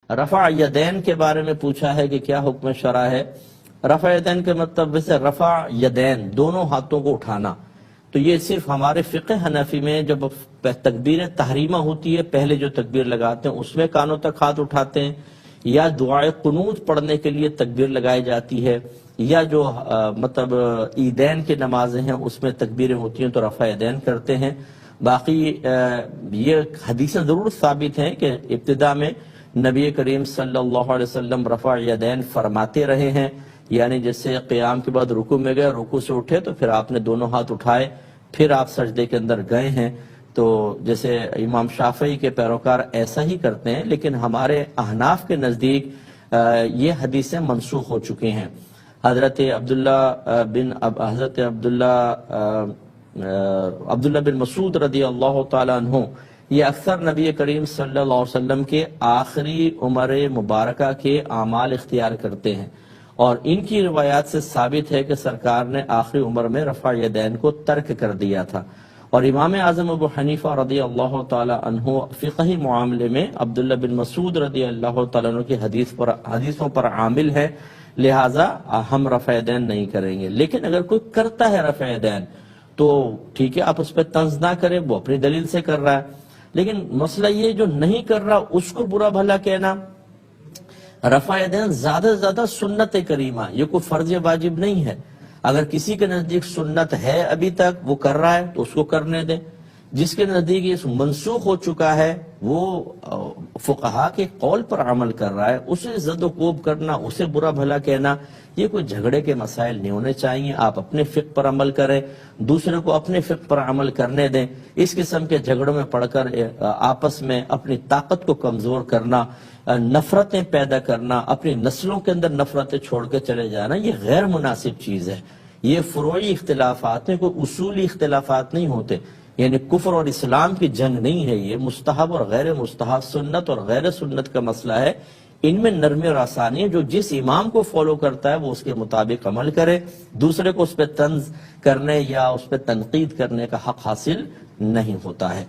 رفع یدین کے بارے میں پوچھا ہے کہ کیا حکم شرع ہے۔ رفع یدین کے مطلب ویسے رفع یدین دونوں ہاتھوں کو اٹھانا، تو یہ صرف ہمارے فقہ حنفی میں جب تکبیر تحریمہ ہوتی ہے، پہلے جو تکبیر لگاتے ہیں اس میں کانوں تک ہاتھ اٹھاتے ہیں، یا دعائے قنوت پڑھنے کے لیے تکبیر لگائی جاتی ہے، یا جو مطلب عیدین کی نمازیں ہیں اس میں تکبیریں ہوتی ہیں تو رفع یدین کرتے ہیں۔ باقی یہ حدیثیں ضرور ثابت ہیں کہ ابتدا میں نبی کریم صلی اللہ علیہ وسلم رفع یدین فرماتے رہے ہیں، یعنی جیسے قیام کے بعد رکوع میں گئے، رکوع سے اٹھے تو پھر آپ نے دونوں ہاتھ اٹھائے، پھر آپ سجدے کے اندر گئے ہیں۔ تو جیسے امام شافعی کے پیروکار ایسا ہی کرتے ہیں، لیکن ہمارے احناف کے نزدیک یہ حدیثیں منسوخ ہو چکی ہیں۔ حضرت عبداللہ بن مسعود رضی اللہ تعالیٰ عنہ یہ اکثر نبی کریم صلی اللہ علیہ وسلم کے آخری عمر مبارکہ کے اعمال اختیار کرتے ہیں، اور ان کی روایات سے ثابت ہے کہ سرکار نے آخری عمر میں رفع یدین کو ترک کر دیا تھا۔ اور امام اعظم ابو حنیفہ رضی اللہ تعالی عنہ فقہی معاملے میں عبداللہ بن مسعود رضی اللہ تعالیٰ عنہ کی حدیثوں پر عامل ہے، لہٰذا ہم رفع یدین نہیں کریں گے۔ لیکن اگر کوئی کرتا ہے رفع یدین تو ٹھیک ہے، آپ اس پہ طنز نہ کریں، وہ اپنی دلیل سے کر رہا ہے، لیکن مسئلہ یہ جو نہیں کر رہا اس کو برا بھلا کہنا۔ رفع یدین زیادہ سے زیادہ سنت کریمہ، یہ کوئی فرض واجب نہیں ہے۔ اگر کسی کے نزدیک سنت ہے ابھی تک وہ کر رہا ہے تو اس کو کرنے دیں، جس کے نزدیک یہ منسوخ ہو چکا ہے وہ فقہا کے قول پر عمل کر رہا ہے، اسے زد و کوب کرنا، اسے برا بھلا کہنا، یہ کوئی جھگڑے کے مسائل نہیں ہونے چاہیے۔ آپ اپنے فقہ پر عمل کریں، دوسرے کو اپنے فقہ پر عمل کرنے دیں۔ اس قسم کے جھگڑوں میں پڑھ کر آپس میں اپنی طاقت کو کمزور کرنا، نفرتیں پیدا کرنا، اپنی نسلوں کے اندر نفرتیں چھوڑ کے چلے جانا، یہ غیر مناسب چیز ہے۔ یہ فروعی اختلافات ہیں، کوئی اصولی اختلافات نہیں ہوتے، یعنی کفر اور اسلام کی جنگ نہیں ہے، یہ مستحب اور غیر مستحب، سنت اور غیر سنت کا مسئلہ ہے۔ ان میں نرمی اور آسانی ہے، جو جس امام کو فالو کرتا ہے وہ اس کے مطابق عمل کرے، دوسرے کو اس پہ طنز کرنے یا اس پہ تنقید کرنے کا حق حاصل نہیں ہوتا ہے۔